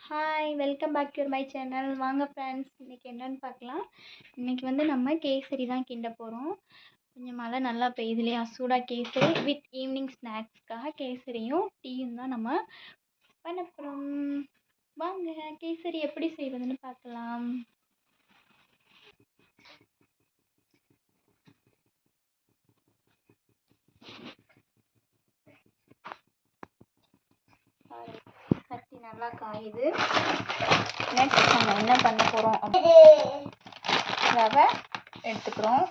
Hi welcome back to my channel. வாங்க friends, இன்றைக்கி என்னென்னு பார்க்கலாம். இன்றைக்கி வந்து நம்ம கேசரி தான் கிண்ட போகிறோம். கொஞ்சம் மழை நல்லா பெய்யுது இல்லையா, சூடாக கேசரி வித் ஈவினிங் ஸ்நாக்ஸ்க்காக கேசரியும் டீயும் தான் நம்ம பண்ண போகிறோம். வாங்க கேசரி எப்படி செய்வதுன்னு பார்க்கலாம். சட்டி நல்லா காயுது. நெக்ஸ்ட் நம்ம என்ன பண்ண போகிறோம், ரவை எடுத்துக்கிறோம்.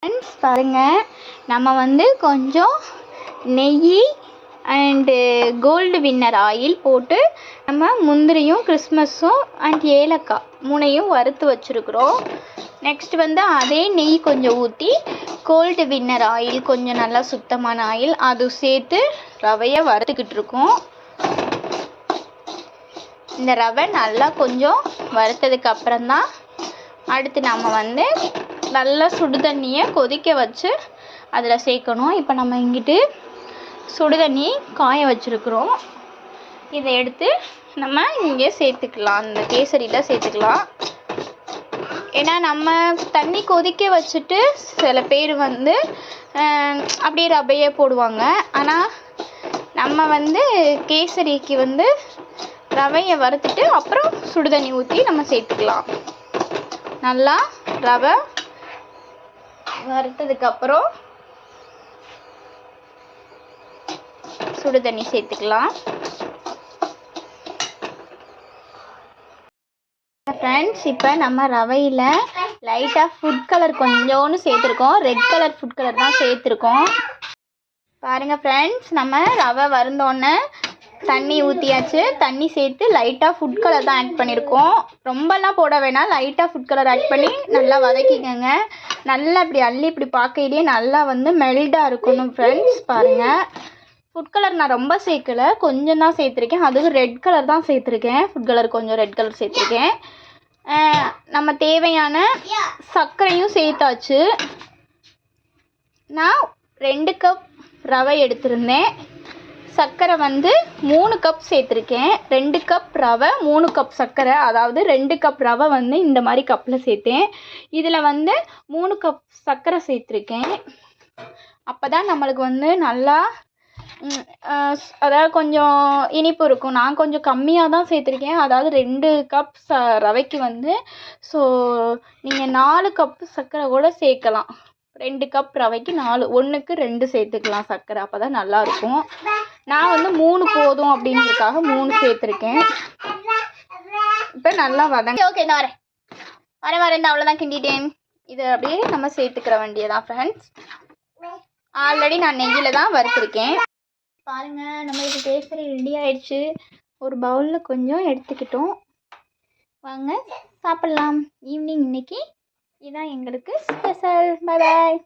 ஃப்ரெண்ட்ஸ் பாருங்கள், நம்ம வந்து கொஞ்சம் நெய் அண்டு கோல்டு வின்னர் ஆயில் போட்டு நம்ம முந்திரியும் கிறிஸ்மஸும் அண்ட் ஏலக்காய் மூணையும் வறுத்து வச்சுருக்குறோம். நெக்ஸ்ட் வந்து அதே நெய் கொஞ்சம் ஊற்றி கோல்டு வின்னர் ஆயில், கொஞ்சம் நல்லா சுத்தமான ஆயில், அது சேர்த்து ரவையை வறுத்துக்கிட்டு இருக்கோம். இந்த ரவை நல்லா கொஞ்சம் வறுத்ததுக்கு அப்புறம்தான் அடுத்து நம்ம வந்து நல்லா சுடு தண்ணியை கொதிக்க வச்சு அதில் சேர்க்கணும். இப்போ நம்ம இங்கிட்டு சுடு தண்ணி காய வச்சுருக்குறோம். இதை எடுத்து நம்ம இங்கே சேர்த்துக்கலாம், இந்த கேசரியில் சேர்த்துக்கலாம். ஏன்னா நம்ம தண்ணி கொதிக்க வச்சுட்டு சில பேர் வந்து அப்படியே ரவையை போடுவாங்க. ஆனால் நம்ம வந்து கேசரிக்கு வந்து ரவையை வறுத்துட்டு அப்புறம் சுடு தண்ணி ஊற்றி நம்ம சேர்த்துக்கலாம். நல்லா ரவை வறுத்ததுக்கப்புறம் சுடு தண்ணி சேர்த்துக்கலாம். ஃப்ரெண்ட்ஸ், இப்போ நம்ம ரவையில் லைட்டாக ஃபுட் கலர் கொஞ்சோன்னு சேர்த்துருக்கோம். ரெட் கலர் ஃபுட் கலர் தான் சேர்த்துருக்கோம். பாருங்கள் ஃப்ரெண்ட்ஸ், நம்ம ரவை வருந்தோடனே தண்ணி ஊற்றியாச்சு. தண்ணி சேர்த்து லைட்டாக ஃபுட் கலர் தான் ஆட் பண்ணியிருக்கோம். ரொம்பலாம் போட வேணாம், லைட்டாக ஃபுட் கலர் ஆட் பண்ணி நல்லா வதக்கிக்கோங்க. நல்லா இப்படி அள்ளி இப்படி பார்க்கையிலேயே நல்லா வந்து மெல்டாக இருக்கணும். ஃப்ரெண்ட்ஸ் பாருங்கள், ஃபுட் கலர் நான் ரொம்ப சேர்க்கலை, கொஞ்சம் தான் சேர்த்துருக்கேன். அதுவும் ரெட் கலர் தான் சேர்த்துருக்கேன். ஃபுட் கலர் கொஞ்சம் ரெட் கலர் சேர்த்துருக்கேன். நம்ம தேவையான சர்க்கரையும் சேர்த்தாச்சு. நான் 2 கப் ரவை எடுத்திருந்தேன். சர்க்கரை வந்து 3 கப் சேர்த்துருக்கேன். 2 கப் ரவை 3 கப் சர்க்கரை, அதாவது 2 கப் ரவை வந்து இந்த மாதிரி கப்பில் சேர்த்தேன். இதில் வந்து 3 கப் சர்க்கரை சேர்த்துருக்கேன். அப்போ தான் நம்மளுக்கு வந்து நல்லா அதாவது கொஞ்சம் இனிப்பு இருக்கும். நான் கொஞ்சம் கம்மியாக தான் சேர்த்துருக்கேன், அதாவது 2 கப் ரவைக்கு வந்து. ஸோ நீங்கள் 4 கப்பு சர்க்கரை கூட சேர்க்கலாம். 2 கப் ரவைக்கு 4, 1க்கு 2 சேர்த்துக்கலாம் சர்க்கரை, அப்போ தான் நல்லாயிருக்கும். நான் வந்து 3 போதும் அப்படின்றதுக்காக 3 சேர்த்துருக்கேன். இப்போ நல்லா வதங்க. ஓகே, நான் வரேன் இந்த அவ்வளோதான், கிண்டிட்டேன். இதை அப்படியே நம்ம சேர்த்துக்கிற வேண்டியதான் ஃப்ரெண்ட்ஸ். ஆல்ரெடி நான் நெய்யில் தான் வறுத்துருக்கேன். பாருங்கள், நம்மளுக்கு கேசரி ரெடி ஆயிடுச்சு. ஒரு பவுலில் கொஞ்சம் எடுத்துக்கிட்டோம். வாங்க சாப்பிட்லாம். ஈவினிங் இன்னைக்கு இதான் எங்களுக்கு ஸ்பெஷல். Bye bye.